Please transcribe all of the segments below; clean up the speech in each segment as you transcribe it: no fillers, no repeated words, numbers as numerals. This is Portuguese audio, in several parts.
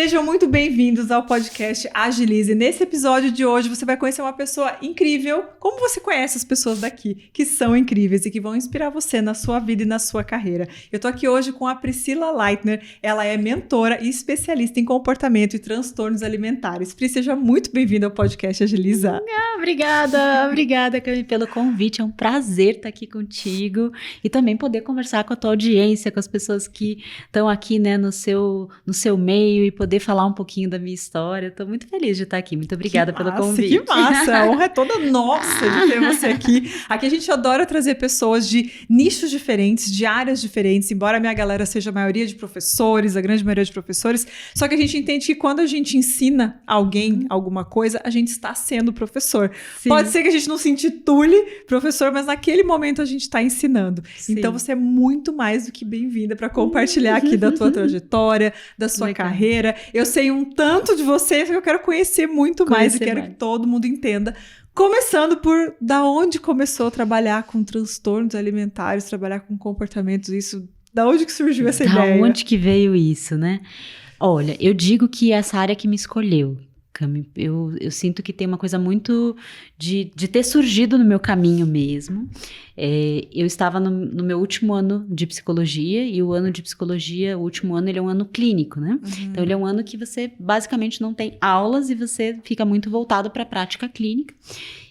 Sejam muito bem-vindos ao podcast Agilize. Nesse episódio de hoje você vai conhecer uma pessoa incrível, como você conhece as pessoas daqui, que são incríveis e que vão inspirar você na sua vida e na sua carreira. Eu tô aqui hoje com a Priscila Leitner, ela é mentora e especialista em comportamento e transtornos alimentares. Pri, seja muito bem-vinda ao podcast Agiliza. Obrigada, Cami, pelo convite. É um prazer estar aqui contigo e também poder conversar com a tua audiência, com as pessoas que estão aqui, né, no seu meio e poder falar um pouquinho da minha história. Estou muito feliz de estar aqui. Muito obrigada pelo convite. Que massa! A honra é toda nossa de ter você aqui. Aqui a gente adora trazer pessoas de nichos diferentes, de áreas diferentes, embora a minha galera seja a maioria de professores, a grande maioria de professores, só que a gente entende que quando a gente ensina alguém alguma coisa, a gente está sendo professor. Sim. Pode ser que a gente não se intitule professor, mas naquele momento a gente está ensinando. Sim. Então você é muito mais do que bem-vinda para compartilhar aqui da tua trajetória, da sua carreira. Eu sei um tanto de você que eu quero conhecer muito mais e quero que todo mundo entenda. Começando por da onde começou a trabalhar com transtornos alimentares, trabalhar com comportamentos, isso, da onde que surgiu essa ideia? Da onde que veio isso, né? Olha, eu digo que essa área que me escolheu, Cami, eu sinto que tem uma coisa muito de ter surgido no meu caminho mesmo. Eu estava no meu último ano de psicologia, e o ano de psicologia, o último ano, ele é um ano clínico, né? Uhum. Então, ele é um ano que você basicamente não tem aulas e você fica muito voltado para a prática clínica.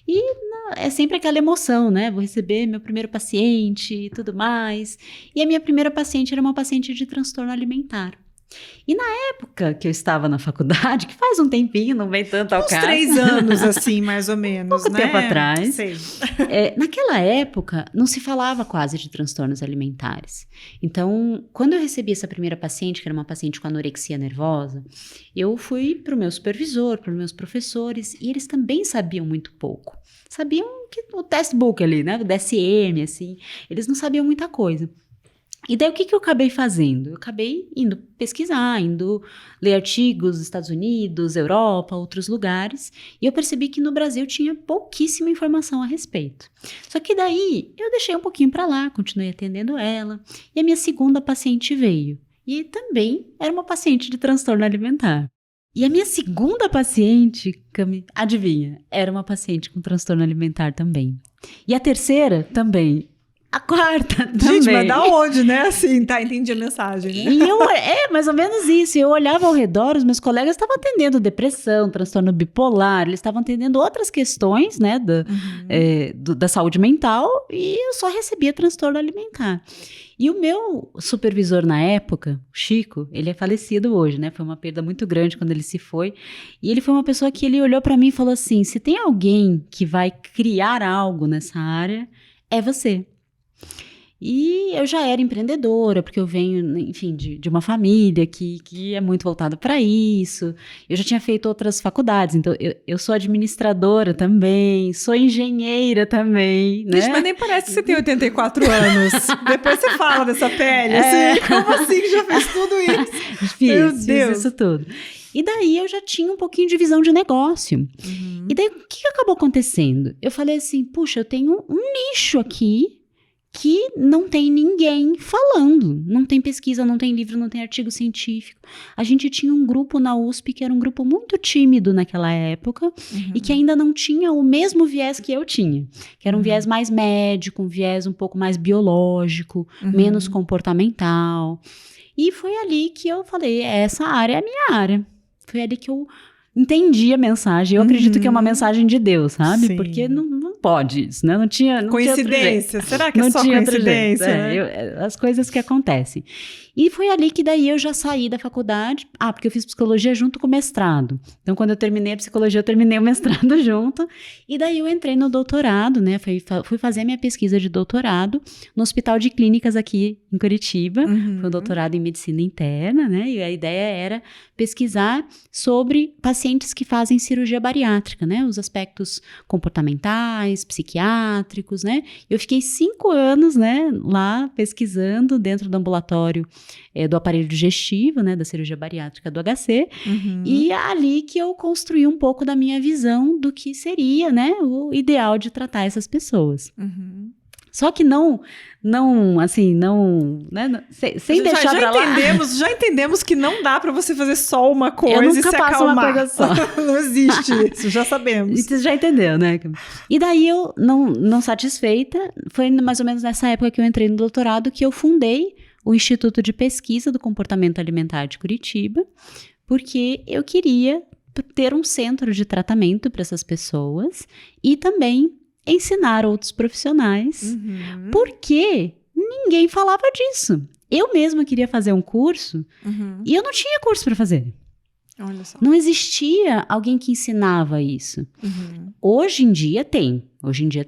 E é sempre aquela emoção, né? Vou receber meu primeiro paciente e tudo mais. E a minha primeira paciente era uma paciente de transtorno alimentar. E na época que eu estava na faculdade, que faz um tempinho, não vem tanto ao caso. Uns 3 anos, assim, mais ou menos, pouco tempo atrás. Sei. Naquela época, não se falava quase de transtornos alimentares. Então, quando eu recebi essa primeira paciente, que era uma paciente com anorexia nervosa, eu fui para o meu supervisor, para os meus professores, e eles também sabiam muito pouco. Sabiam que o textbook ali, né, o DSM, assim, eles não sabiam muita coisa. E daí o que eu acabei fazendo? Eu acabei indo pesquisar, indo ler artigos dos Estados Unidos, Europa, outros lugares, e eu percebi que no Brasil tinha pouquíssima informação a respeito. Só que daí eu deixei um pouquinho para lá, continuei atendendo ela, e a minha segunda paciente veio. E também era uma paciente de transtorno alimentar. E a minha segunda paciente, adivinha, era uma paciente com transtorno alimentar também. E a terceira também. A quarta também. Gente, mas da onde, né? Assim, tá, entendi a mensagem. Né? E mais ou menos isso. Eu olhava ao redor, os meus colegas estavam atendendo depressão, transtorno bipolar, eles estavam atendendo outras questões, né, da saúde mental, e eu só recebia transtorno alimentar. E o meu supervisor na época, o Chico, ele é falecido hoje, né? Foi uma perda muito grande quando ele se foi. E ele foi uma pessoa que ele olhou para mim e falou assim: se tem alguém que vai criar algo nessa área, é você. E eu já era empreendedora, porque eu venho, enfim, de uma família que é muito voltada para isso. Eu já tinha feito outras faculdades, então eu sou administradora também, sou engenheira também, né? Gente, mas nem parece que você tem 84 anos. Depois você fala dessa pele, assim, como assim que já fez tudo isso? Fiz isso tudo. E daí eu já tinha um pouquinho de visão de negócio. Uhum. E daí o que acabou acontecendo? Eu falei assim, puxa, eu tenho um nicho aqui que não tem ninguém falando, não tem pesquisa, não tem livro, não tem artigo científico. A gente tinha um grupo na USP que era um grupo muito tímido naquela época e que ainda não tinha o mesmo viés que eu tinha, que era um viés mais médico, um viés um pouco mais biológico, menos comportamental. E foi ali que eu falei, essa área é a minha área. Foi ali que eu entendi a mensagem. Eu acredito que é uma mensagem de Deus, sabe? Sim. Porque não pode isso, né? Não tinha coincidência. Será que é só coincidência? Né? As coisas que acontecem. E foi ali que daí eu já saí da faculdade. Porque eu fiz psicologia junto com o mestrado. Então, quando eu terminei a psicologia, eu terminei o mestrado junto. E daí eu entrei no doutorado, né? Fui fazer a minha pesquisa de doutorado no Hospital de Clínicas aqui em Curitiba. Foi um doutorado em medicina interna, né? E a ideia era pesquisar sobre pacientes que fazem cirurgia bariátrica, né? Os aspectos comportamentais, psiquiátricos, né? Eu fiquei 5 anos, né, lá pesquisando dentro do ambulatório do aparelho digestivo, né, da cirurgia bariátrica do HC, e é ali que eu construí um pouco da minha visão do que seria, né, o ideal de tratar essas pessoas. Só que não, assim, não, né, sem deixar pra lá. Já entendemos que não dá pra você fazer só uma coisa Eu e nunca se faço acalmar. uma coisa só. Não existe isso, já sabemos. Você já entendeu, né? E daí eu, não satisfeita, foi mais ou menos nessa época que eu entrei no doutorado que eu fundei o Instituto de Pesquisa do Comportamento Alimentar de Curitiba, porque eu queria ter um centro de tratamento para essas pessoas e também ensinar outros profissionais, porque ninguém falava disso. Eu mesma queria fazer um curso e eu não tinha curso para fazer. Olha só. Não existia alguém que ensinava isso. Hoje em dia tem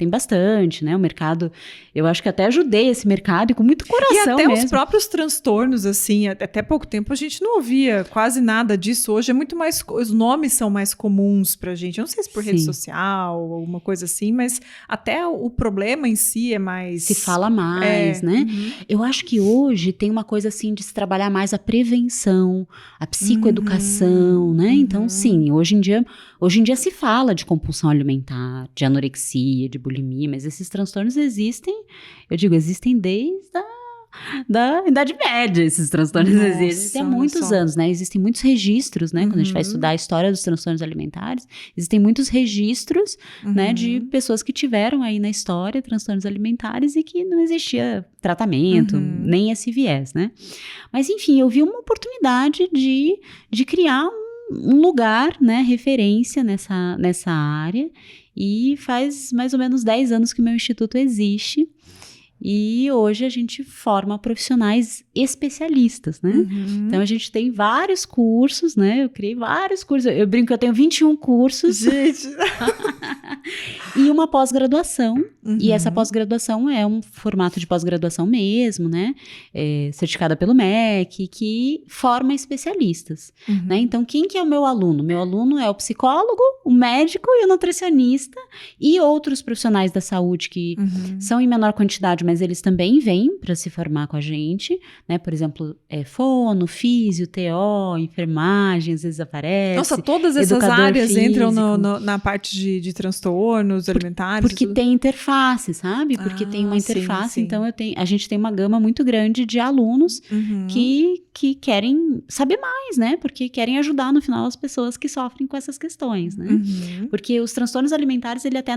bastante, né? O mercado, eu acho que até ajudei esse mercado e com muito coração mesmo. E até mesmo. os próprios transtornos, assim, até pouco tempo a gente não ouvia quase nada disso. Hoje é muito mais, os nomes são mais comuns pra gente. Eu não sei se por rede social ou alguma coisa assim, mas até o problema em si é mais... Se fala mais, né? Eu acho que hoje tem uma coisa assim de se trabalhar mais a prevenção, a psicoeducação, né? Então, sim, hoje em dia se fala de compulsão alimentar, de anorexia, de bulimia, mas esses transtornos existem, eu digo, existem desde da Idade Média, esses transtornos existem há muitos anos, né? Existem muitos registros, né? Quando a gente vai estudar a história dos transtornos alimentares, existem muitos registros, né? De pessoas que tiveram aí na história transtornos alimentares e que não existia tratamento, nem esse viés, né? Mas, enfim, eu vi uma oportunidade de criar um lugar, né? Referência nessa área. E faz mais ou menos 10 anos que o meu instituto existe. E hoje a gente forma profissionais especialistas, né? Então a gente tem vários cursos, né? Eu criei vários cursos. Eu brinco que eu tenho 21 cursos. Gente! E uma pós-graduação. E essa pós-graduação é um formato de pós-graduação mesmo, né? Certificada pelo MEC, que forma especialistas. Né? Então, quem que é o meu aluno? Meu aluno é o psicólogo, o médico e o nutricionista e outros profissionais da saúde que são em menor quantidade, mas eles também vêm para se formar com a gente, né? Por exemplo, fono, físio, TO, enfermagem, às vezes aparece. Nossa, todas essas áreas entram na parte de transtornos alimentares? Porque tem interface, sabe? Porque tem uma interface, sim. Então a gente tem uma gama muito grande de alunos que querem saber mais, né? Porque querem ajudar, no final, as pessoas que sofrem com essas questões, né? Porque os transtornos alimentares, ele até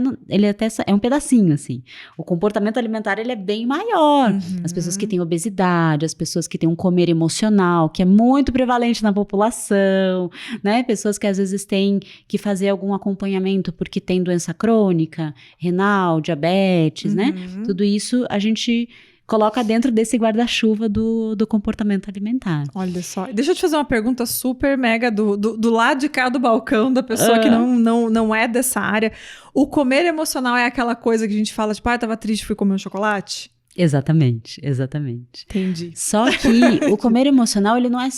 é um pedacinho, assim. O comportamento alimentar, ele é bem maior. As pessoas que têm obesidade, as pessoas que têm um comer emocional, que é muito prevalente na população, né? Pessoas que às vezes têm que fazer algum acompanhamento porque tem doença crônica, renal, diabetes, né? Tudo isso a gente coloca dentro desse guarda-chuva do comportamento alimentar. Olha só. Deixa eu te fazer uma pergunta super mega do lado de cá do balcão, da pessoa que não é dessa área. O comer emocional é aquela coisa que a gente fala, tipo, tava triste, fui comer um chocolate? Exatamente. Entendi. Só que o comer emocional, ele não é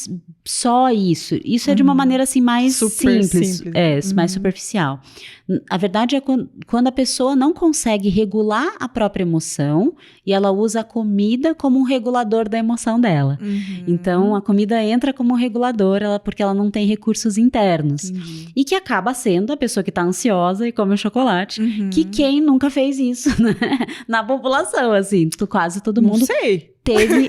só isso. Isso é de uma maneira, assim, mais simples. Mais superficial. A verdade é quando a pessoa não consegue regular a própria emoção e ela usa a comida como um regulador da emoção dela. Então, a comida entra como um regulador porque ela não tem recursos internos. E que acaba sendo a pessoa que está ansiosa e come o chocolate. Que quem nunca fez isso, né? Na população, assim. Quase todo mundo não sei. Teve...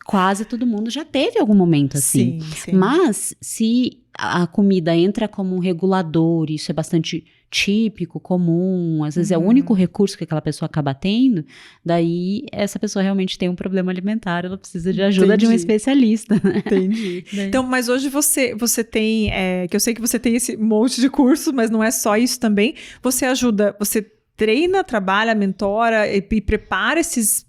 Quase todo mundo já teve algum momento assim. Sim. Mas se a comida entra como um regulador, isso é bastante típico, comum, às vezes é o único recurso que aquela pessoa acaba tendo, daí essa pessoa realmente tem um problema alimentar, ela precisa de ajuda de um especialista. Né? Entendi. Então, mas hoje você tem, que eu sei que você tem esse monte de curso, mas não é só isso também, você treina, trabalha, mentora e prepara esses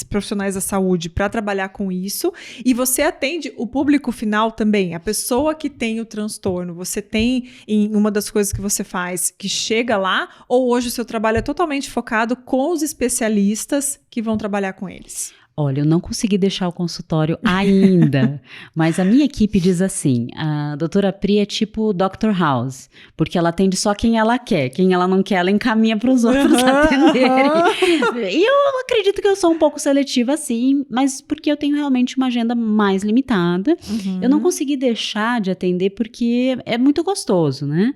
profissionais da saúde para trabalhar com isso, e você atende o público final também, a pessoa que tem o transtorno. Você tem, em uma das coisas que você faz, que chega lá, ou hoje o seu trabalho é totalmente focado com os especialistas que vão trabalhar com eles? Olha, eu não consegui deixar o consultório ainda, mas a minha equipe diz assim, a doutora Pri é tipo Dr. House, porque ela atende só quem ela quer, quem ela não quer, ela encaminha para os outros atenderem. E eu acredito que eu sou um pouco seletiva, sim, mas porque eu tenho realmente uma agenda mais limitada. Eu não consegui deixar de atender porque é muito gostoso, né?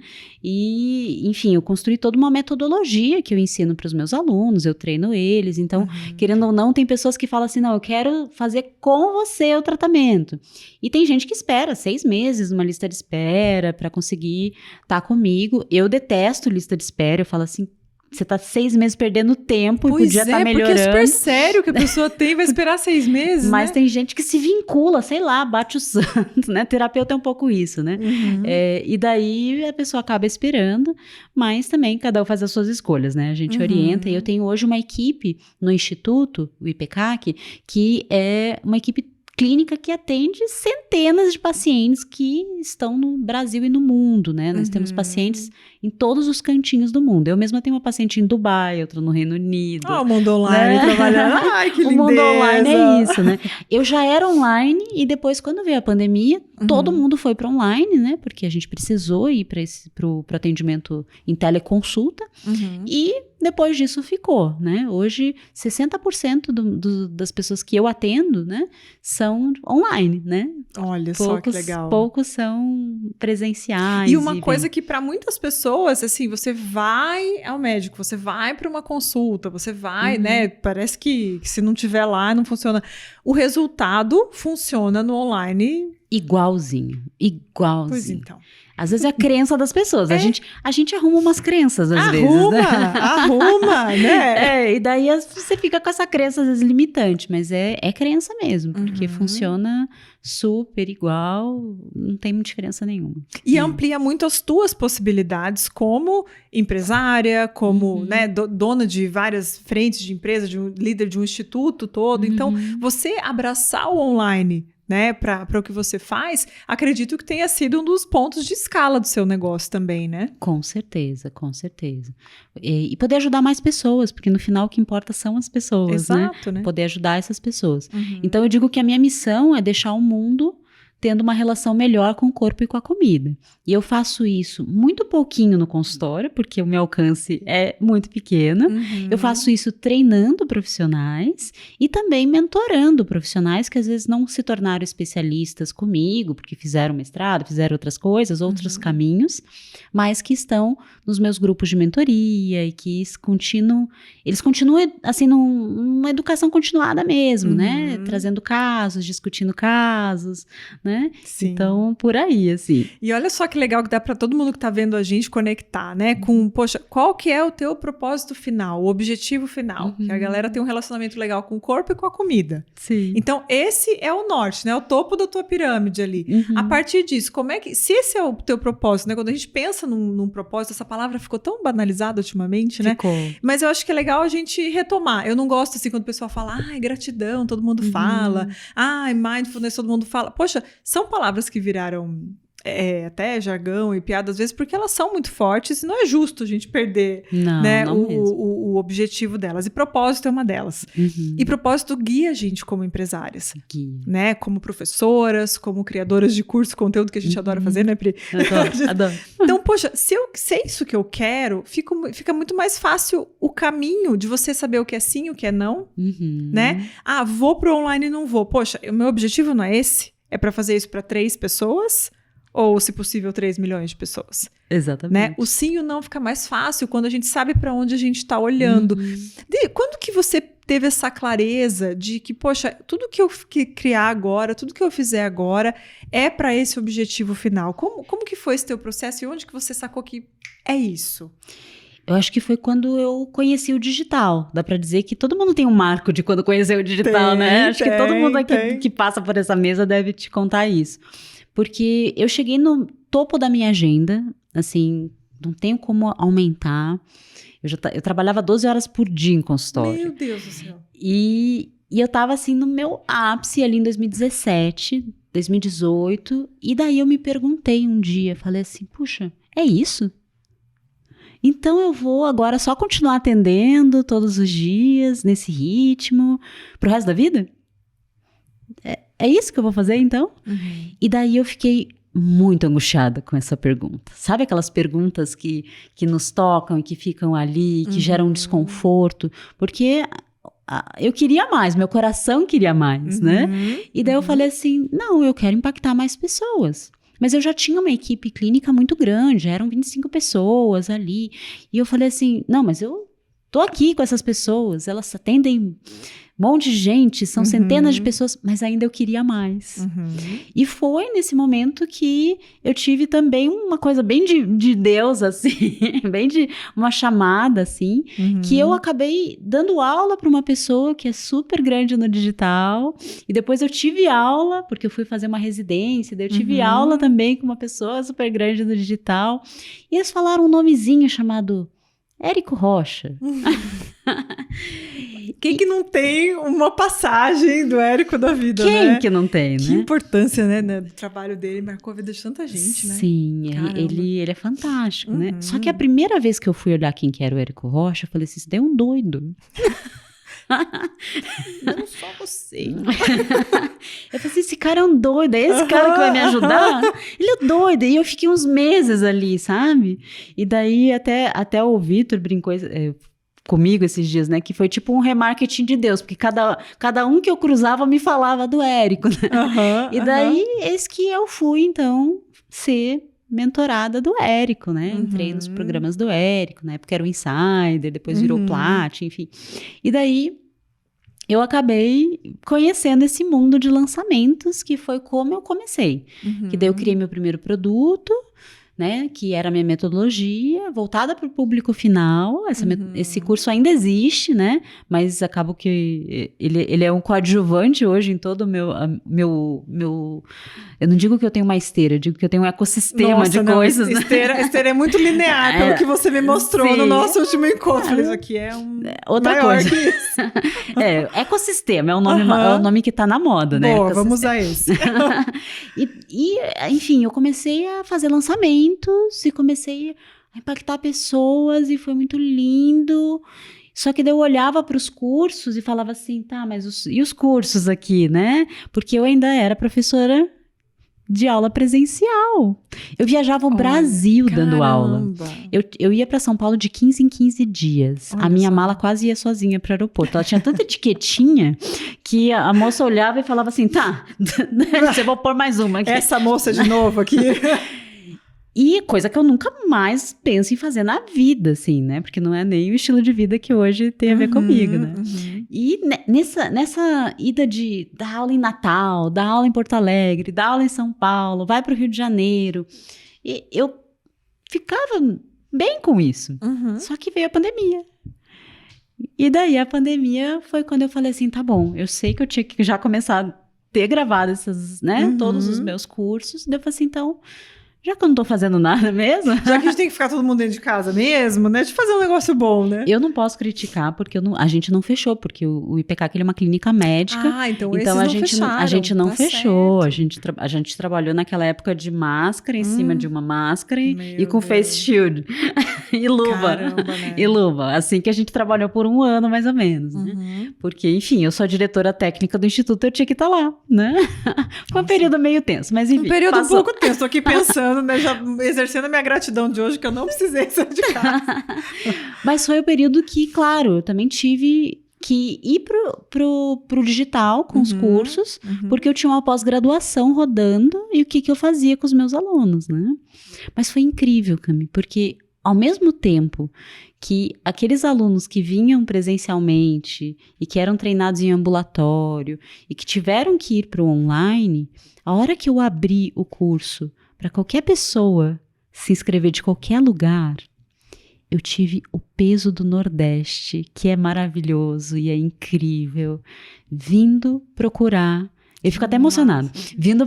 E, enfim, eu construí toda uma metodologia que eu ensino para os meus alunos, eu treino eles, então, querendo ou não, tem pessoas que falam assim, não, eu quero fazer com você o tratamento. E tem gente que espera 6 meses numa lista de espera para conseguir estar comigo. Eu detesto lista de espera, eu falo assim, você tá 6 meses perdendo tempo e podia estar melhorando. Porque é super sério que a pessoa tem, vai esperar 6 meses, Mas né? tem gente que se vincula, sei lá, bate o santo, né? Terapeuta é um pouco isso, né? E daí a pessoa acaba esperando, mas também cada um faz as suas escolhas, né? A gente orienta, e eu tenho hoje uma equipe no Instituto, o IPCAC, que é uma equipe clínica que atende centenas de pacientes que estão no Brasil e no mundo, né? Nós temos pacientes em todos os cantinhos do mundo. Eu mesma tenho uma paciente em Dubai, outra no Reino Unido. O mundo online, né? Trabalhando. Ai, que lindeza! O mundo online é isso, né? Eu já era online e depois, quando veio a pandemia, todo mundo foi para online, né? Porque a gente precisou ir para o atendimento em teleconsulta. E depois disso ficou, né? Hoje, 60% das pessoas que eu atendo, né? São online, né? Olha só que legal. Poucos são presenciais. E uma coisa que para muitas pessoas, assim, você vai ao médico, você vai para uma consulta, você vai, né? Parece que se não tiver lá, não funciona. O resultado funciona no online. Igualzinho. Pois então. Às vezes é a crença das pessoas. A gente arruma umas crenças, às vezes. Né? Arruma, né? E daí você fica com essa crença, às vezes, limitante. Mas é crença mesmo, porque funciona super igual, não tem diferença nenhuma. E amplia muito as tuas possibilidades como empresária, como né, dona de várias frentes de empresa, líder de um instituto todo. Então, você abraçar o online, né, para o que você faz, acredito que tenha sido um dos pontos de escala do seu negócio também, né? Com certeza, com certeza. E poder ajudar mais pessoas, porque no final o que importa são as pessoas, Exato, né? Poder ajudar essas pessoas. Então eu digo que a minha missão é deixar o mundo tendo uma relação melhor com o corpo e com a comida. E eu faço isso muito pouquinho no consultório, porque o meu alcance é muito pequeno. Eu faço isso treinando profissionais e também mentorando profissionais que às vezes não se tornaram especialistas comigo, porque fizeram mestrado, fizeram outras coisas, outros caminhos, mas que estão nos meus grupos de mentoria e que eles continuam assim numa educação continuada mesmo, né? Trazendo casos, discutindo casos, né? Sim. Então, por aí, assim. E olha só que legal que dá para todo mundo que tá vendo a gente conectar, né? Com, poxa, qual que é o teu propósito final, o objetivo final? Que a galera tem um relacionamento legal com o corpo e com a comida. Sim. Então, esse é o norte, né? O topo da tua pirâmide ali. A partir disso, como é que... Se esse é o teu propósito, né? Quando a gente pensa num propósito, essa palavra ficou tão banalizada ultimamente, né? Ficou. Mas eu acho que é legal a gente retomar. Eu não gosto, assim, quando o pessoal fala, gratidão, todo mundo fala. Mindfulness, todo mundo fala. Poxa, são palavras que viraram até jargão e piada às vezes, porque elas são muito fortes e não é justo a gente perder o objetivo delas. E propósito é uma delas. E propósito guia a gente como empresárias. Né? Como professoras, como criadoras de curso, conteúdo que a gente adora fazer, né, Pri? Adoro. Então, poxa, se é isso que eu quero, fica muito mais fácil o caminho de você saber o que é sim e o que é não. Né? Vou pro online e não vou. Poxa, o meu objetivo não é esse? É para fazer isso para 3 pessoas? Ou, se possível, 3 milhões de pessoas. Exatamente. Né? O sim e o não fica mais fácil quando a gente sabe para onde a gente está olhando. Quando que você teve essa clareza de que, poxa, tudo que eu criar agora, tudo que eu fizer agora é para esse objetivo final? Como que foi esse teu processo e onde que você sacou que é isso? Eu acho que foi quando eu conheci o digital. Dá pra dizer que todo mundo tem um marco de quando conheceu o digital, né? Acho que todo mundo aqui que passa por essa mesa deve te contar isso. Porque eu cheguei no topo da minha agenda, assim, não tenho como aumentar. Eu trabalhava 12 horas por dia em consultório. Meu Deus do céu. E eu tava, assim, no meu ápice ali em 2017, 2018. E daí eu me perguntei um dia, falei assim, puxa, é isso? Então eu vou agora só continuar atendendo todos os dias, nesse ritmo, pro resto da vida? É isso que eu vou fazer, então? Uhum. E daí eu fiquei muito angustiada com essa pergunta. Sabe aquelas perguntas que nos tocam e que ficam ali, que geram desconforto? Porque eu queria mais, meu coração queria mais, né? E daí eu falei assim, não, eu quero impactar mais pessoas. Mas eu já tinha uma equipe clínica muito grande, eram 25 pessoas ali. E eu falei assim, não, mas eu tô aqui com essas pessoas, elas atendem um monte de gente, são centenas de pessoas, mas ainda eu queria mais. E foi nesse momento que eu tive também uma coisa bem de Deus, assim, bem de uma chamada, assim, que eu acabei dando aula para uma pessoa que é super grande no digital, e depois eu tive aula, porque eu fui fazer uma residência, daí eu tive aula também com uma pessoa super grande no digital, e eles falaram um nomezinho chamado Érico Rocha. Quem que não tem uma passagem do Érico da vida, né? Quem que não tem, Que né? importância, né? O trabalho dele marcou a vida de tanta gente, né? Sim, ele é fantástico, né? Só que a primeira vez que eu fui olhar quem que era o Érico Rocha, eu falei assim, isso daí é um doido. Não só você. Eu falei assim, esse cara é um doido, é esse cara que vai me ajudar? Ele é doido. E eu fiquei uns meses ali, sabe? E daí até o Vitor brincou comigo esses dias, né? Que foi tipo um remarketing de Deus, porque cada um que eu cruzava me falava do Érico, né? E daí, eis que eu fui, então, ser mentorada do Érico, né? Entrei nos programas do Érico, na época era o Insider, depois virou Plat, enfim. E daí, eu acabei conhecendo esse mundo de lançamentos, que foi como eu comecei. Que daí eu criei meu primeiro produto, né, que era a minha metodologia, voltada para o público final. Esse curso ainda existe, né, mas acabo que ele é um coadjuvante hoje em todo o meu eu não digo que eu tenho uma esteira, eu digo que eu tenho um ecossistema de coisas. Esteira é muito linear, pelo que você me mostrou no nosso último encontro. Isso aqui é outra maior coisa. Que isso. Ecossistema é o nome que tá na moda, né? Boa, vamos usar esse. Enfim, eu comecei a fazer lançamentos e comecei a impactar pessoas e foi muito lindo. Só que daí eu olhava para os cursos e falava assim, tá, mas e os cursos aqui, né? Porque eu ainda era professora de aula presencial. Eu viajava o Brasil dando aula. Eu ia para São Paulo de 15 em 15 dias. A minha mala quase ia sozinha para o aeroporto. Ela tinha tanta etiquetinha que a moça olhava e falava assim, tá, você vou pôr mais uma aqui. Essa moça de novo aqui. E coisa que eu nunca mais penso em fazer na vida, assim, né? Porque não é nem o estilo de vida que hoje tem a ver comigo, né? E nessa ida de dar aula em Natal, dar aula em Porto Alegre, dar aula em São Paulo, vai para o Rio de Janeiro, eu ficava bem com isso. Só que veio a pandemia. E daí a pandemia foi quando eu falei assim, tá bom, eu sei que eu tinha que já começar a ter gravado esses, né? Todos os meus cursos. Daí eu falei assim, então... Já que eu não tô fazendo nada mesmo... Já que a gente tem que ficar todo mundo dentro de casa mesmo, né? De fazer um negócio bom, né? Eu não posso criticar, porque a gente não fechou, porque o IPK ele é uma clínica médica. Então a gente não fechou. A gente trabalhou naquela época de máscara, em cima de uma máscara e com face shield. E luva. Caramba, né? E luva. Assim que a gente trabalhou por um ano, mais ou menos, né? Porque, enfim, eu sou a diretora técnica do instituto, eu tinha que estar lá, né? Foi um período meio tenso, mas enfim. Um período um pouco tenso, tô aqui pensando, né, já exercendo a minha gratidão de hoje, que eu não precisei sair de casa. Mas foi o período que, claro, eu também tive que ir pro digital com os cursos, porque eu tinha uma pós-graduação rodando e o que eu fazia com os meus alunos, né? Mas foi incrível, Cami, porque ao mesmo tempo que aqueles alunos que vinham presencialmente e que eram treinados em ambulatório e que tiveram que ir para o online, a hora que eu abri o curso para qualquer pessoa se inscrever de qualquer lugar, eu tive o peso do Nordeste, que é maravilhoso e é incrível, vindo procurar, eu fico até emocionada, vindo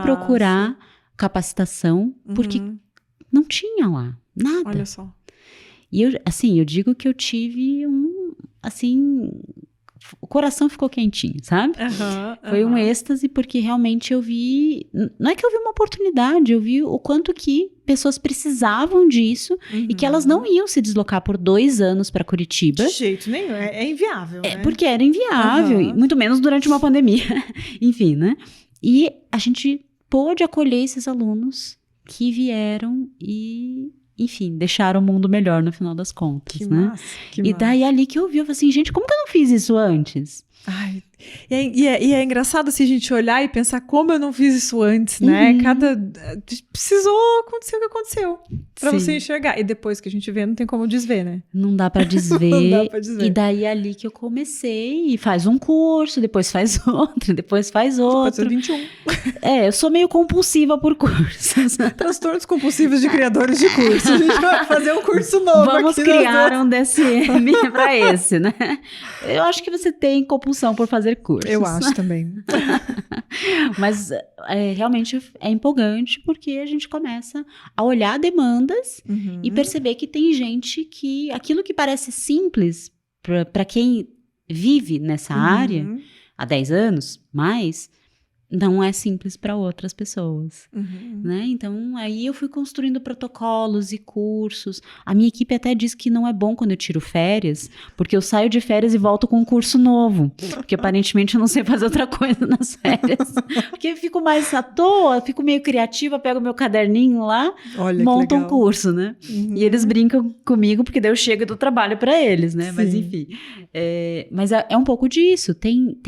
procurar capacitação, porque não tinha lá nada. Olha só. E eu digo que eu tive o coração ficou quentinho, sabe? Foi um êxtase, porque realmente eu vi, não é que eu vi uma oportunidade, eu vi o quanto que pessoas precisavam disso e que elas não iam se deslocar por 2 anos para Curitiba. De jeito nenhum, é inviável, né? Porque era inviável, e muito menos durante uma pandemia, enfim, né? E a gente pôde acolher esses alunos que vieram e, enfim, deixaram o mundo melhor no final das contas, Que né? massa, que E daí ali que eu vi, eu falei assim, gente, como que eu não fiz isso antes? Ai, e é engraçado assim, a gente olhar e pensar como eu não fiz isso antes, né? Precisou acontecer o que aconteceu pra você enxergar. E depois que a gente vê, não tem como desver, né? Não dá pra desver. Não dá pra desver. E daí ali que eu comecei, e faz um curso, depois faz outro, depois faz outro. Pode ser 21. Eu sou meio compulsiva por cursos. Transtornos compulsivos de criadores de curso. A gente vai fazer um curso novo. Vamos aqui criar um DSM pra esse, né? Eu acho que você tem compulsão por fazer cursos. Eu acho também. Mas realmente é empolgante, porque a gente começa a olhar demandas e perceber que tem gente que aquilo que parece simples para quem vive nessa área há 10 anos, mais, não é simples para outras pessoas, né? Então, aí eu fui construindo protocolos e cursos. A minha equipe até diz que não é bom quando eu tiro férias, porque eu saio de férias e volto com um curso novo, porque aparentemente eu não sei fazer outra coisa nas férias, porque eu fico mais à toa, fico meio criativa, pego meu caderninho lá, monto um curso, né? E eles brincam comigo, porque daí eu chego do trabalho para eles, né? Sim. Mas enfim, mas é um pouco disso, tem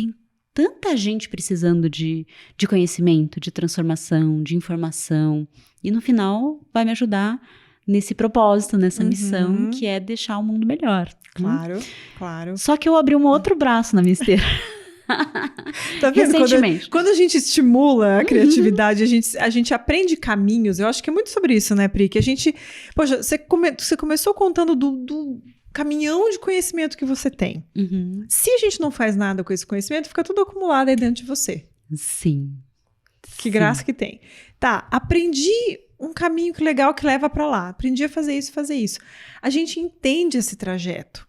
tanta gente precisando de conhecimento, de transformação, de informação. E no final vai me ajudar nesse propósito, nessa missão, que é deixar o mundo melhor. Claro, claro. Só que eu abri um outro braço na minha esteira. Tá vendo? Recentemente. Quando a gente estimula a criatividade, a gente aprende caminhos. Eu acho que é muito sobre isso, né, Pri? Que a gente... Poxa, você começou contando do caminhão de conhecimento que você tem. Se a gente não faz nada com esse conhecimento, fica tudo acumulado aí dentro de você. Sim. Que graça que tem. Tá, aprendi um caminho que legal que leva pra lá. Aprendi a fazer isso. A gente entende esse trajeto.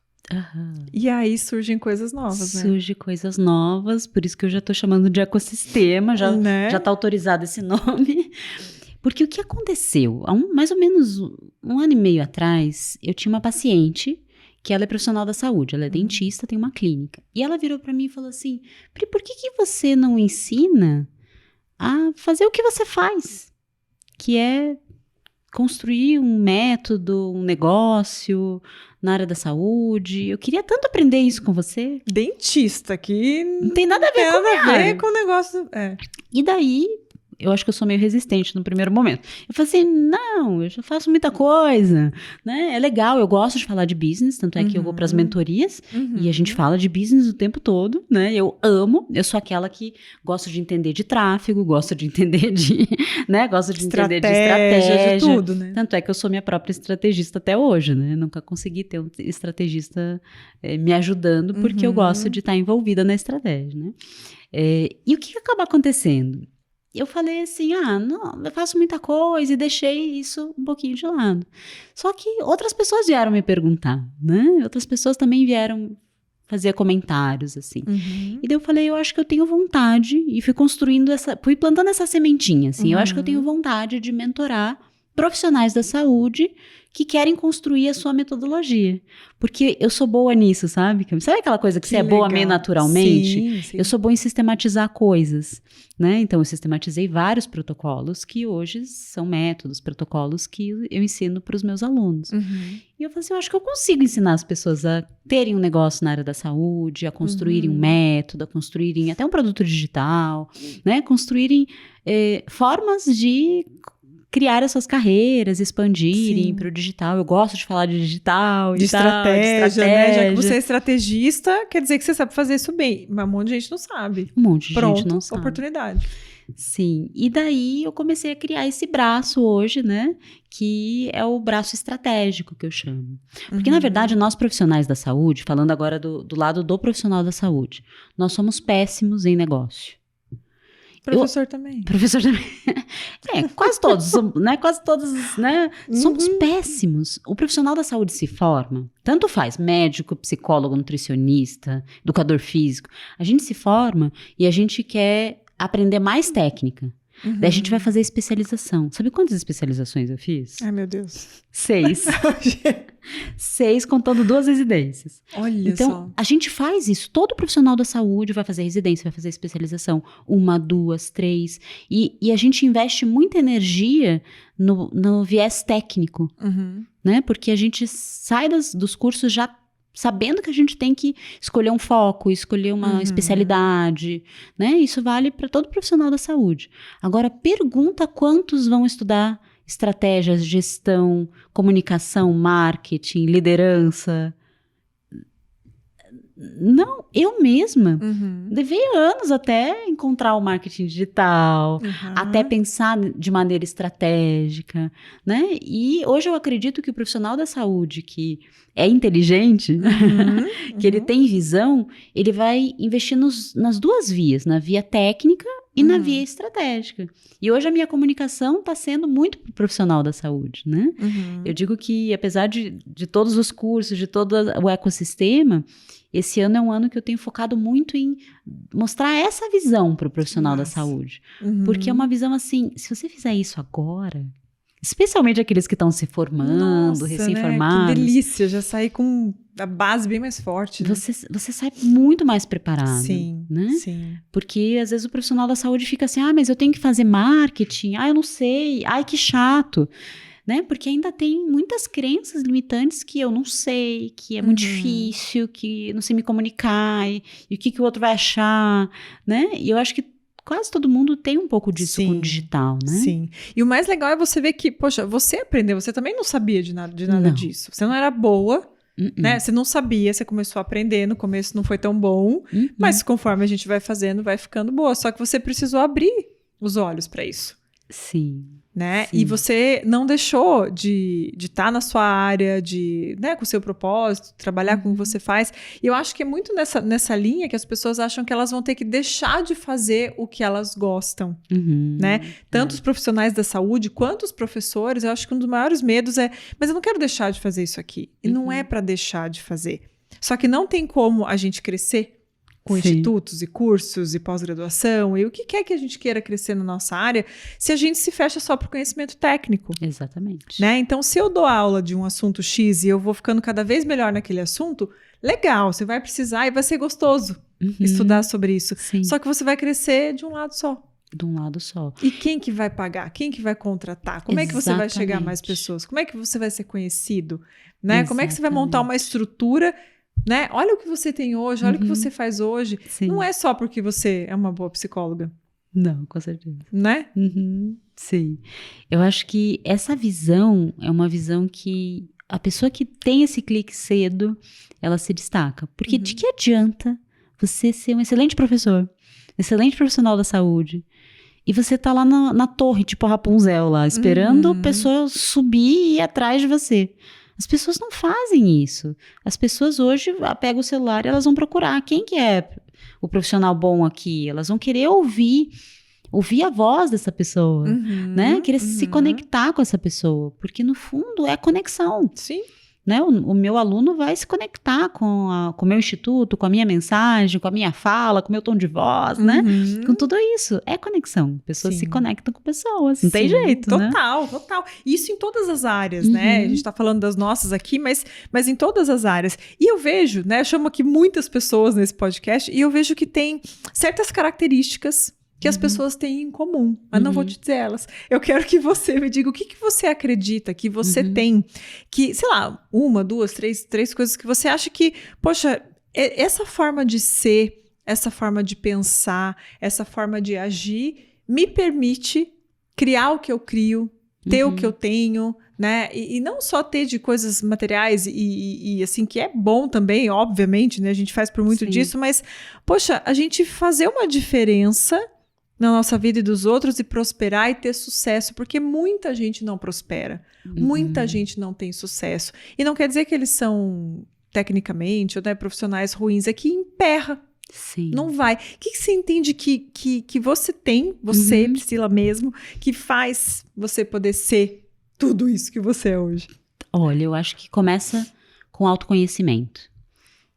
E aí surgem coisas novas, né? Surgem coisas novas, por isso que eu já tô chamando de ecossistema, já tá autorizado esse nome. Porque o que aconteceu? Há mais ou menos 1 ano e meio atrás, eu tinha uma paciente que ela é profissional da saúde, ela é dentista, tem uma clínica. E ela virou para mim e falou assim, Pri, por que você não ensina a fazer o que você faz? Que é construir um método, um negócio na área da saúde. Eu queria tanto aprender isso com você. Dentista, que não tem nada a ver com nada a ver com o negócio. E daí... Eu acho que eu sou meio resistente no primeiro momento. Eu falei assim, não, eu já faço muita coisa, né? É legal, eu gosto de falar de business, tanto é que eu vou para as mentorias e a gente fala de business o tempo todo, né? Eu sou aquela que gosta de entender de tráfego, gosto de entender de, né? Gosto de entender de estratégia, de tudo, né? Tanto é que eu sou minha própria estrategista até hoje, né? Nunca consegui ter um estrategista me ajudando, porque eu gosto de estar envolvida na estratégia, né? E o que acaba acontecendo? Eu falei assim, não, eu faço muita coisa e deixei isso um pouquinho de lado. Só que outras pessoas vieram me perguntar, né? Outras pessoas também vieram fazer comentários, assim. E daí eu falei, eu acho que eu tenho vontade, e fui plantando essa sementinha, assim. Eu acho que eu tenho vontade de mentorar profissionais da saúde que querem construir a sua metodologia. Porque eu sou boa nisso, sabe? Sabe aquela coisa que você é boa meio naturalmente? Sim. Eu sou boa em sistematizar coisas, né? Então, eu sistematizei vários protocolos que hoje são métodos, protocolos que eu ensino para os meus alunos. E eu falei assim, eu acho que eu consigo ensinar as pessoas a terem um negócio na área da saúde, a construírem um método, a construírem até um produto digital, né? Construírem formas de criar as suas carreiras, expandirem para o digital. Eu gosto de falar de digital e estratégia, né? Já que você é estrategista, quer dizer que você sabe fazer isso bem. Mas um monte de gente não sabe. Um monte de gente não sabe. Oportunidade. Sim. E daí eu comecei a criar esse braço hoje, né? Que é o braço estratégico que eu chamo. Porque, na verdade, nós profissionais da saúde, falando agora do lado do profissional da saúde, nós somos péssimos em negócio. Professor também. Professor também. Quase todos, né? Quase todos, né? Somos péssimos. O profissional da saúde se forma, tanto faz, médico, psicólogo, nutricionista, educador físico. A gente se forma e a gente quer aprender mais técnica. Daí a gente vai fazer especialização. Sabe quantas especializações eu fiz? Ai, meu Deus. 6. 6 contando 2 residências. Olha então, só. a gente faz isso. Todo profissional da saúde vai fazer residência, vai fazer especialização. 1, 2, 3. E a gente investe muita energia no viés técnico. Né? Porque a gente sai dos cursos já sabendo que a gente tem que escolher um foco, escolher uma especialidade, né? Isso vale para todo profissional da saúde. Agora, pergunta quantos vão estudar estratégias, gestão, comunicação, marketing, liderança. Não, eu mesma levei anos até encontrar o marketing digital, até pensar de maneira estratégica, né? E hoje eu acredito que o profissional da saúde que é inteligente, que ele tem visão, ele vai investir nas 2 vias, na via técnica e na via estratégica. E hoje a minha comunicação está sendo muito pro profissional da saúde, né? Eu digo que apesar de todos os cursos, de todo o ecossistema, esse ano é um ano que eu tenho focado muito em mostrar essa visão para o profissional da saúde. Porque é uma visão assim, se você fizer isso agora, especialmente aqueles que estão se formando, recém-formados. Né? Que delícia, já sair com a base bem mais forte. Né? Você sai muito mais preparado. Sim, né? sim. Porque às vezes o profissional da saúde fica assim, mas eu tenho que fazer marketing, eu não sei, que chato. Né? Porque ainda tem muitas crenças limitantes que eu não sei, que é muito difícil, que eu não sei me comunicar, e o que o outro vai achar, né? E eu acho que quase todo mundo tem um pouco disso com o digital, né? Sim. E o mais legal é você ver que, poxa, você aprendeu, você também não sabia de nada disso. Você não era boa, né? Você não sabia, você começou a aprender, no começo não foi tão bom, mas conforme a gente vai fazendo, vai ficando boa. Só que você precisou abrir os olhos para isso. Sim. Né? Sim. E você não deixou de estar na sua área, né, com o seu propósito, trabalhar com o que você faz. E eu acho que é muito nessa linha que as pessoas acham que elas vão ter que deixar de fazer o que elas gostam. Né? Tanto os profissionais da saúde quanto os professores, eu acho que um dos maiores medos é, mas eu não quero deixar de fazer isso aqui. E não é para deixar de fazer. Só que não tem como a gente crescer com institutos e cursos e pós-graduação e o que quer que a gente queira crescer na nossa área, se a gente se fecha só para o conhecimento técnico. Exatamente. Né? Então, se eu dou aula de um assunto X e eu vou ficando cada vez melhor naquele assunto, legal, você vai precisar e vai ser gostoso estudar sobre isso. Sim. Só que você vai crescer de um lado só. De um lado só. E quem que vai pagar? Quem que vai contratar? Como é que você vai chegar a mais pessoas? Como é que você vai ser conhecido? Né? Como é que você vai montar uma estrutura? Né? Olha o que você tem hoje, olha o que você faz hoje. Sim. Não é só porque você é uma boa psicóloga. Não, com certeza. Né? Sim. Eu acho que essa visão é uma visão que a pessoa que tem esse clique cedo, ela se destaca. Porque de que adianta você ser um excelente professor, excelente profissional da saúde, e você tá lá na torre, tipo a Rapunzel lá, esperando a pessoa subir e ir atrás de você. As pessoas não fazem isso. As pessoas hoje pegam o celular e elas vão procurar quem que é o profissional bom aqui. Elas vão querer ouvir a voz dessa pessoa, né? Querer se conectar com essa pessoa. Porque, no fundo, é conexão. Sim. Né? O meu aluno vai se conectar com o meu instituto, com a minha mensagem, com a minha fala, com o meu tom de voz, né? Com tudo isso. É conexão. Pessoas se conectam com pessoas. Não tem jeito, né? Total. Isso em todas as áreas, né? A gente tá falando das nossas aqui, mas em todas as áreas. E eu vejo, né? Eu chamo aqui muitas pessoas nesse podcast e eu vejo que tem certas características que as pessoas têm em comum, mas não vou te dizer elas. Eu quero que você me diga o que você acredita que você tem, que, sei lá, 1, 2, 3 coisas que você acha que, poxa, essa forma de ser, essa forma de pensar, essa forma de agir, me permite criar o que eu crio, ter o que eu tenho, né? E não só ter de coisas materiais e assim, que é bom também, obviamente, né? A gente faz por muito disso, mas, poxa, a gente fazer uma diferença na nossa vida e dos outros e prosperar e ter sucesso, porque muita gente não prospera, muita gente não tem sucesso. E não quer dizer que eles são, tecnicamente, ou, né, profissionais ruins, é que emperra. Sim. Não vai. O que você entende que você tem, você, Priscila mesmo, que faz você poder ser tudo isso que você é hoje? Olha, eu acho que começa com autoconhecimento.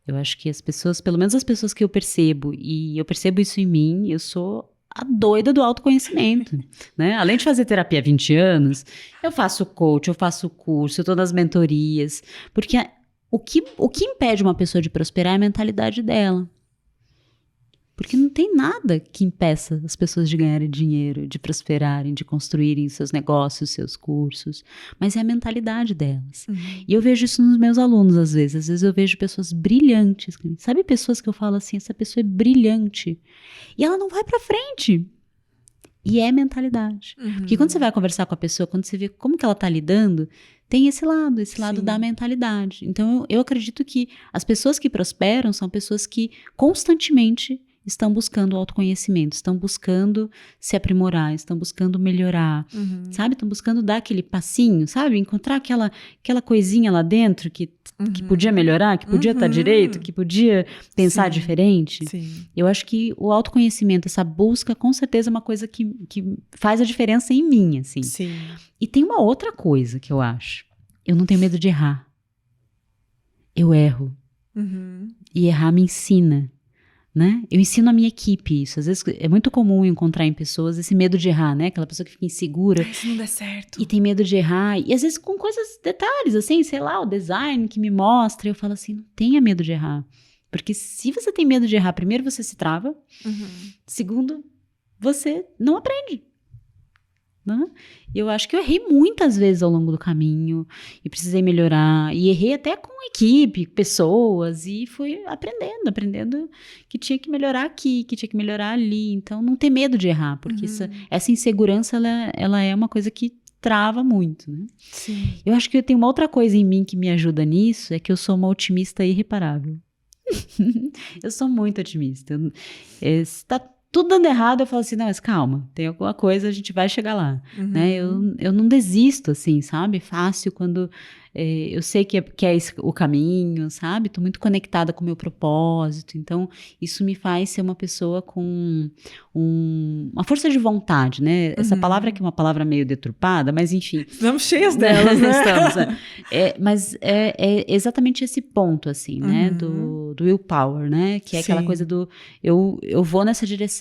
Eu acho que as pessoas, pelo menos as pessoas que eu percebo, e eu percebo isso em mim, eu sou a doida do autoconhecimento, né? Além de fazer terapia há 20 anos, eu faço coach, eu faço curso, eu tô nas mentorias, porque o que impede uma pessoa de prosperar é a mentalidade dela. Porque não tem nada que impeça as pessoas de ganharem dinheiro, de prosperarem, de construírem seus negócios, seus cursos. Mas é a mentalidade delas. E eu vejo isso nos meus alunos, às vezes. Às vezes eu vejo pessoas brilhantes. Sabe, pessoas que eu falo assim, essa pessoa é brilhante. E ela não vai pra frente. E é mentalidade. Porque quando você vai conversar com a pessoa, quando você vê como que ela tá lidando, tem esse lado da mentalidade. Então eu acredito que as pessoas que prosperam são pessoas que constantemente estão buscando autoconhecimento, estão buscando se aprimorar, estão buscando melhorar, sabe? Estão buscando dar aquele passinho, sabe? Encontrar aquela coisinha lá dentro que podia melhorar, que podia estar direito, que podia pensar diferente. Sim. Eu acho que o autoconhecimento, essa busca, com certeza é uma coisa que faz a diferença em mim, assim. Sim. E tem uma outra coisa que eu acho. Eu não tenho medo de errar. Eu erro. E errar me ensina. Né? Eu ensino a minha equipe isso. Às vezes é muito comum encontrar em pessoas esse medo de errar, né? Aquela pessoa que fica insegura. Se não der certo. E tem medo de errar. E às vezes com coisas, detalhes, assim, sei lá, o design que me mostra. Eu falo assim, não tenha medo de errar. Porque se você tem medo de errar, primeiro você se trava. Segundo, você não aprende. Né? Eu acho que eu errei muitas vezes ao longo do caminho e precisei melhorar, e errei até com equipe, pessoas, e fui aprendendo que tinha que melhorar aqui, que tinha que melhorar ali. Então não ter medo de errar, porque essa insegurança ela é uma coisa que trava muito, né? Sim. Eu acho que eu tenho uma outra coisa em mim que me ajuda nisso, é que eu sou uma otimista irreparável. Eu sou muito otimista. Se tá tudo dando errado, eu falo assim, não, mas calma, tem alguma coisa, a gente vai chegar lá, né? Eu não desisto, assim, sabe? Fácil quando eu sei que é esse o caminho, sabe? Tô muito conectada com o meu propósito, então isso me faz ser uma pessoa com uma força de vontade, né? Essa palavra que é uma palavra meio deturpada, mas enfim. Estamos cheias delas, né? Estamos, mas é exatamente esse ponto, assim, né? Do willpower, né? Que é aquela coisa do eu vou nessa direção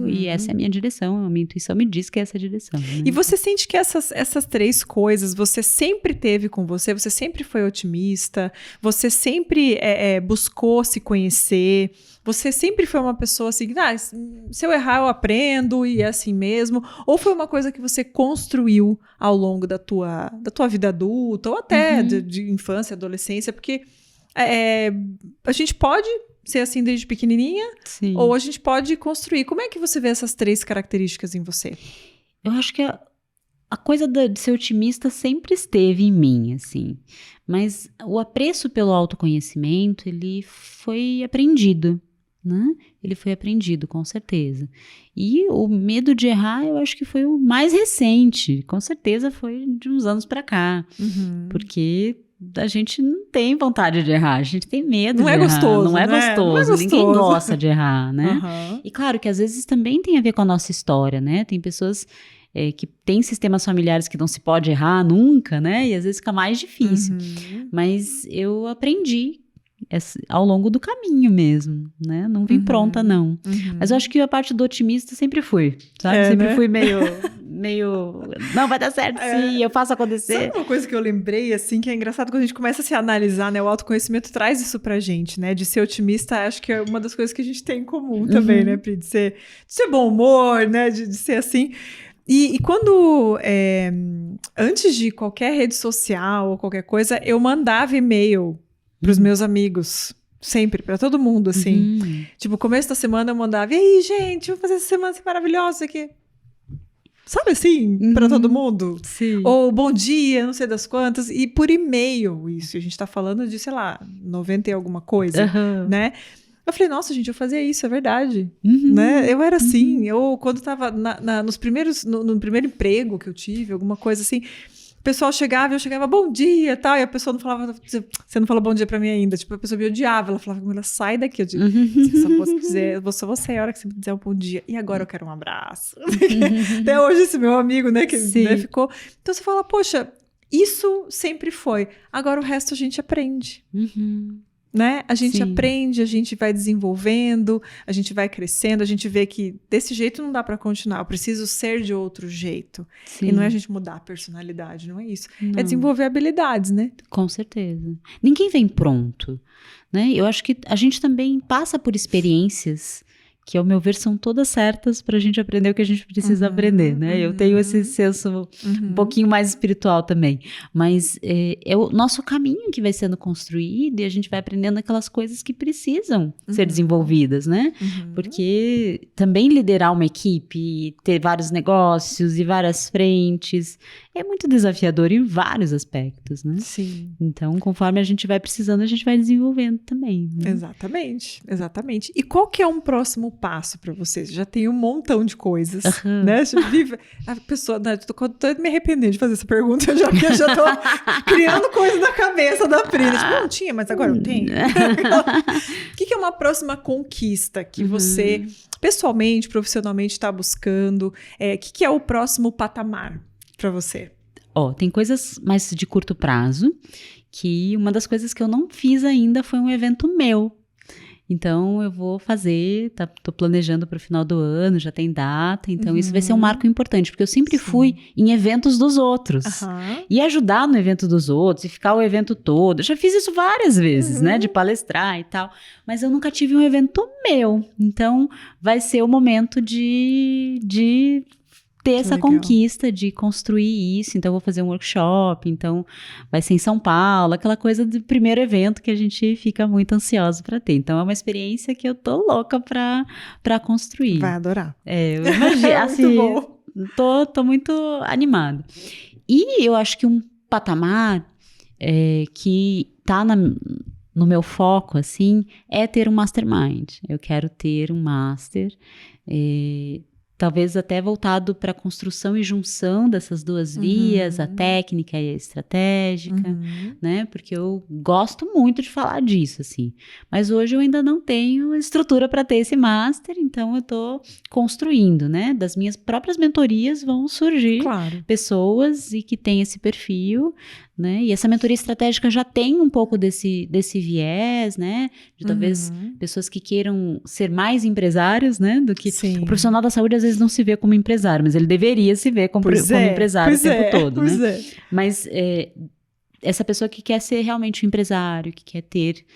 e essa é a minha direção, a minha intuição me diz que é essa direção. Né? E você sente que essas três coisas você sempre teve com você sempre foi otimista, você sempre buscou se conhecer, você sempre foi uma pessoa assim, se eu errar eu aprendo e é assim mesmo, ou foi uma coisa que você construiu ao longo da tua vida adulta, ou até de infância, adolescência, porque a gente pode ser assim desde pequenininha, Sim. Ou a gente pode construir. Como é que você vê essas três características em você? Eu acho que a coisa de ser otimista sempre esteve em mim, assim. Mas o apreço pelo autoconhecimento, ele foi aprendido, né? Ele foi aprendido, com certeza. E o medo de errar, eu acho que foi o mais recente. Com certeza foi de uns anos pra cá. Porque a gente não tem vontade de errar, a gente tem medo de errar. Gostoso, não é né? gostoso, Não é gostoso. Ninguém gosta de errar, né? E claro que às vezes também tem a ver com a nossa história, né? Tem pessoas que têm sistemas familiares que não se pode errar nunca, né? E às vezes fica mais difícil. Mas eu aprendi ao longo do caminho mesmo, né? Não vim pronta, não. Mas eu acho que a parte do otimista sempre fui, sabe? Sempre fui meio... Não, vai dar certo sim, eu faço acontecer. Sabe uma coisa que eu lembrei, assim, que é engraçado quando a gente começa a se analisar, né? O autoconhecimento traz isso pra gente, né? De ser otimista, acho que é uma das coisas que a gente tem em comum também, né, Pri? De ser bom humor, né? De ser assim... E quando, antes de qualquer rede social ou qualquer coisa, eu mandava e-mail pros meus amigos, sempre, pra todo mundo, assim. Tipo, começo da semana eu mandava, e aí, gente, vou fazer essa semana assim, maravilhosa aqui. Sabe assim, pra todo mundo? Sim. Ou bom dia, não sei das quantas, e por e-mail isso. A gente tá falando de, sei lá, 90 e alguma coisa, né? Eu falei, nossa, gente, eu fazia isso, é verdade, né? Eu era assim, eu quando tava no primeiro emprego que eu tive, alguma coisa assim, o pessoal chegava, eu chegava, bom dia, tal, e a pessoa não falava, você não falou bom dia pra mim ainda, tipo, a pessoa me odiava, ela falava, Camila, sai daqui, eu digo, se só fosse dizer, só você a hora que você me dizer um bom dia, e agora eu quero um abraço. Até hoje esse meu amigo, né, que né, ficou, então você fala, poxa, isso sempre foi, agora o resto a gente aprende. Né? A gente aprende, a gente vai desenvolvendo, a gente vai crescendo, a gente vê que desse jeito não dá para continuar, eu preciso ser de outro jeito. Sim. E não é a gente mudar a personalidade, não é isso. Não. É desenvolver habilidades, né? Com certeza. Ninguém vem pronto, né? Eu acho que a gente também passa por experiências que, ao meu ver, são todas certas para a gente aprender o que a gente precisa aprender, né? Eu tenho esse senso um pouquinho mais espiritual também, mas é o nosso caminho que vai sendo construído e a gente vai aprendendo aquelas coisas que precisam ser desenvolvidas, né? Porque também liderar uma equipe, ter vários negócios e várias frentes, é muito desafiador em vários aspectos, né? Sim. Então, conforme a gente vai precisando, a gente vai desenvolvendo também. Né? Exatamente, exatamente. E qual que é um próximo passo para vocês? Já tem um montão de coisas, né? Você vive, a pessoa, né, tô me arrependendo de fazer essa pergunta, eu já tô criando coisa na cabeça da Pri. Tipo, não tinha, mas agora eu tenho. O que é uma próxima conquista que você, pessoalmente, profissionalmente, está buscando? O que é o próximo patamar para você? Tem coisas mais de curto prazo, que uma das coisas que eu não fiz ainda foi um evento meu. Então, eu vou fazer, tô planejando para o final do ano, já tem data, então isso vai ser um marco importante, porque eu sempre fui em eventos dos outros, e ajudar no evento dos outros, e ficar o evento todo, eu já fiz isso várias vezes, né, de palestrar e tal, mas eu nunca tive um evento meu, então vai ser o momento de ter essa conquista de construir isso, então eu vou fazer um workshop, então vai ser em São Paulo, aquela coisa do primeiro evento que a gente fica muito ansioso para ter. Então é uma experiência que eu tô louca para construir. Vai adorar. Eu imagino, assim, muito bom. Tô muito animada. E eu acho que um patamar que tá no meu foco, assim, é ter um mastermind. Eu quero ter um master, talvez até voltado para a construção e junção dessas duas vias, a técnica e a estratégica, né? Porque eu gosto muito de falar disso, assim. Mas hoje eu ainda não tenho estrutura para ter esse master, então eu estou construindo, né? Das minhas próprias mentorias vão surgir pessoas e que têm esse perfil, né? E essa mentoria estratégica já tem um pouco desse viés, né? De talvez pessoas que queiram ser mais empresários, né? Do que o profissional da saúde às vezes não se vê como empresário, mas ele deveria se ver como empresário o tempo todo, né? Mas essa pessoa que quer ser realmente um empresário, que quer ter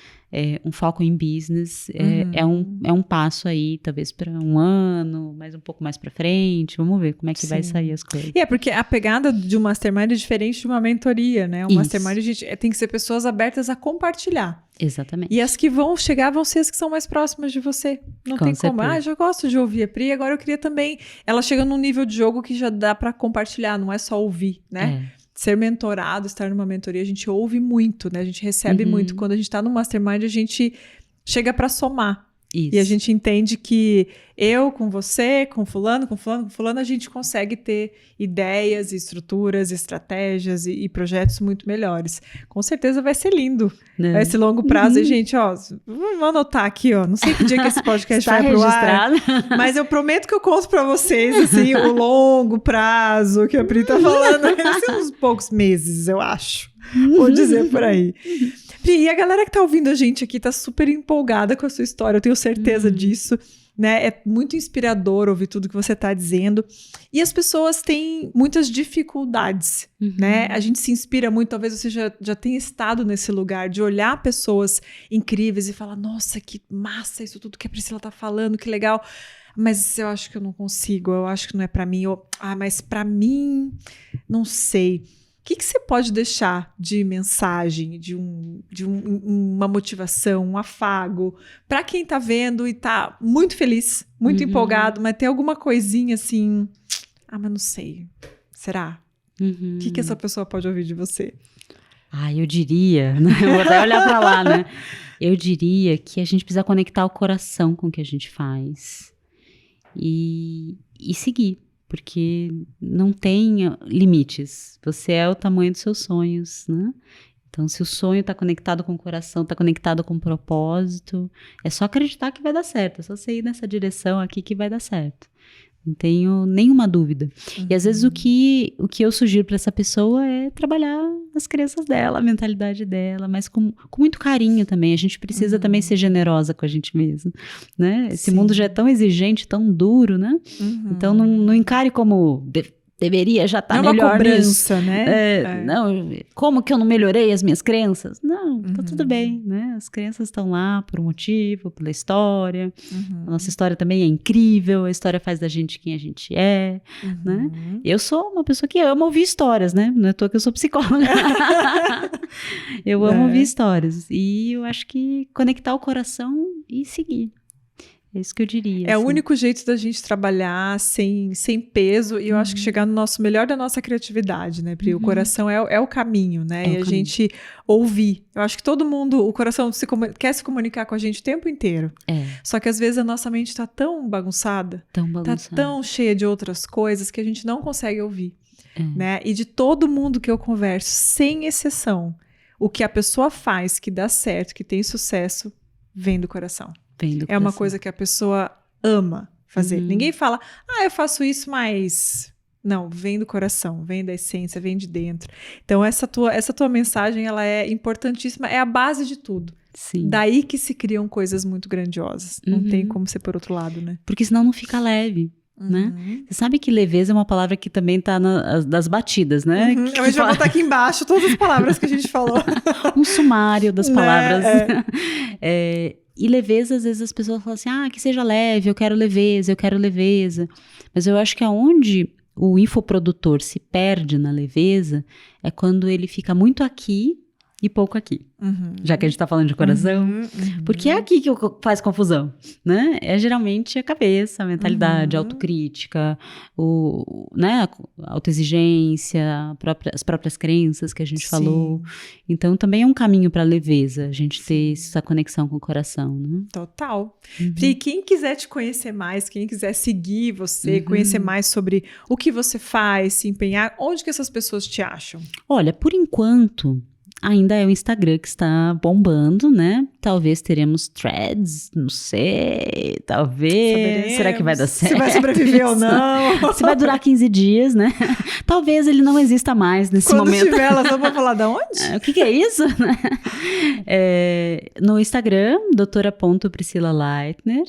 um foco em business, é um passo aí, talvez para um ano, mas um pouco mais para frente, vamos ver como é que vai sair as coisas. E porque a pegada de um mastermind é diferente de uma mentoria, né? Mastermind tem que ser pessoas abertas a compartilhar. Exatamente. E as que vão chegar vão ser as que são mais próximas de você. Não tem como. Já gosto de ouvir a Pri, agora eu queria também... Ela chega num nível de jogo que já dá para compartilhar, não é só ouvir, né? Ser mentorado, estar numa mentoria, a gente ouve muito, né? A gente recebe muito. Quando a gente tá no mastermind, a gente chega para somar. Isso. E a gente entende que eu com você, com fulano, a gente consegue ter ideias, estruturas, estratégias e projetos muito melhores. Com certeza vai ser lindo. Esse longo prazo. E, gente, vamos anotar aqui, não sei que dia que esse podcast vai pro ar, mas eu prometo que eu conto para vocês, assim, o longo prazo que a Pri tá falando. Vai ser uns poucos meses, eu acho. Vou dizer por aí. E a galera que tá ouvindo a gente aqui tá super empolgada com a sua história, eu tenho certeza disso, né? É muito inspirador ouvir tudo que você tá dizendo. E as pessoas têm muitas dificuldades, né? A gente se inspira muito, talvez você já tenha estado nesse lugar de olhar pessoas incríveis e falar, nossa, que massa isso tudo que a Priscila tá falando, que legal. Mas eu acho que eu não consigo, eu acho que não é pra mim. Mas pra mim, não sei. O que você pode deixar de mensagem, de uma motivação, um afago, para quem está vendo e está muito feliz, muito empolgado, mas tem alguma coisinha assim, mas não sei, será? O que essa pessoa pode ouvir de você? Eu diria, né? Eu vou até olhar para lá, né? Eu diria que a gente precisa conectar o coração com o que a gente faz e seguir. porque não tem limites. Você é o tamanho dos seus sonhos, né? Então, se o sonho está conectado com o coração, está conectado com o propósito, é só acreditar que vai dar certo. É só você ir nessa direção aqui que vai dar certo. Não tenho nenhuma dúvida. E às vezes o que eu sugiro para essa pessoa é trabalhar as crenças dela, a mentalidade dela, mas com muito carinho também. A gente precisa também ser generosa com a gente mesmo, né? Esse mundo já é tão exigente, tão duro, né? Então não encare como deveria já estar melhor cobrança, nisso. Né? Não, como que eu não melhorei as minhas crenças? Não, tá tudo bem, né? As crenças estão lá por um motivo, pela história. A nossa história também é incrível, a história faz da gente quem a gente é, né? Eu sou uma pessoa que ama ouvir histórias, né? Não é à toa que eu sou psicóloga. Eu amo ouvir histórias. E eu acho que conectar o coração e seguir. É isso que eu diria. É assim. O único jeito da gente trabalhar sem peso e eu acho que chegar no nosso melhor da nossa criatividade, né? Porque o coração é o caminho, né? E a gente ouvir. Eu acho que todo mundo, o coração quer se comunicar com a gente o tempo inteiro. Só que às vezes a nossa mente tá tão bagunçada, tá tão cheia de outras coisas que a gente não consegue ouvir, né? E de todo mundo que eu converso, sem exceção, o que a pessoa faz que dá certo, que tem sucesso, vem do coração. É uma coisa que a pessoa ama fazer. Ninguém fala, eu faço isso, mas... Não, vem do coração, vem da essência, vem de dentro. Então, essa tua mensagem, ela é importantíssima, é a base de tudo. Sim. Daí que se criam coisas muito grandiosas. Não tem como ser por outro lado, né? Porque senão não fica leve. Né? Você sabe que leveza é uma palavra que também tá das batidas, né? A gente vai botar aqui embaixo todas as palavras que a gente falou. Um sumário das palavras. E leveza, às vezes as pessoas falam assim, que seja leve, eu quero leveza. Mas eu acho que aonde o infoprodutor se perde na leveza é quando ele fica muito aqui e pouco aqui. Já que a gente tá falando de coração. Porque é aqui que faz confusão, né? É geralmente a cabeça, a mentalidade, a autocrítica, né? A autoexigência, as próprias crenças que a gente falou. Então, também é um caminho para leveza, a gente ter essa conexão com o coração, né? Total. E quem quiser te conhecer mais, quem quiser seguir você, conhecer mais sobre o que você faz, se empenhar, onde que essas pessoas te acham? Olha, por enquanto... Ainda é o Instagram que está bombando, né? Talvez teremos threads, não sei, talvez. Saberemos. Será que vai dar certo? Se vai sobreviver ou não. Se vai durar 15 dias, né? Talvez ele não exista mais nesse momento. Quando tiver, elas vão falar de onde? O que é isso? No Instagram, doutora.Priscila Leitner.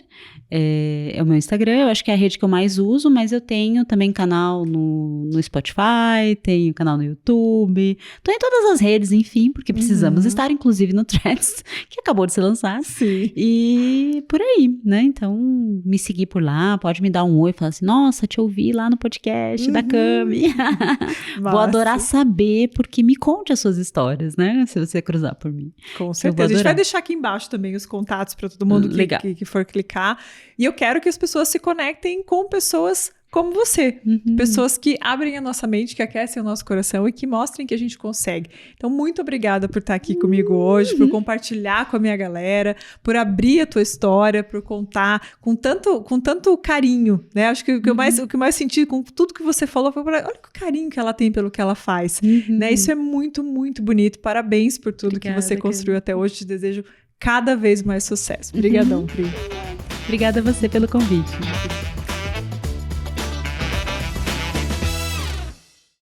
É o meu Instagram, eu acho que é a rede que eu mais uso, mas eu tenho também canal no Spotify, tenho canal no YouTube, tô em todas as redes, enfim, porque precisamos estar, inclusive, no Threads, que acabou de ser lançado. Sim. E por aí, né? Então, me seguir por lá, pode me dar um oi, falar assim, nossa, te ouvi lá no podcast da Cami. Vou adorar saber, porque me conte as suas histórias, né? Se você cruzar por mim. Com certeza. A gente vai deixar aqui embaixo também os contatos para todo mundo que for clicar. E eu quero que as pessoas se conectem com pessoas como você. Pessoas que abrem a nossa mente, que aquecem o nosso coração e que mostrem que a gente consegue. Então, muito obrigada por estar aqui comigo hoje, por compartilhar com a minha galera, por abrir a tua história, por contar com tanto carinho, né? Acho que o que eu mais senti com tudo que você falou foi, olha o carinho que ela tem pelo que ela faz. Né? Isso é muito, muito bonito. Parabéns por tudo que você construiu até hoje. Te desejo cada vez mais sucesso. Obrigadão, Pri. Obrigada a você pelo convite.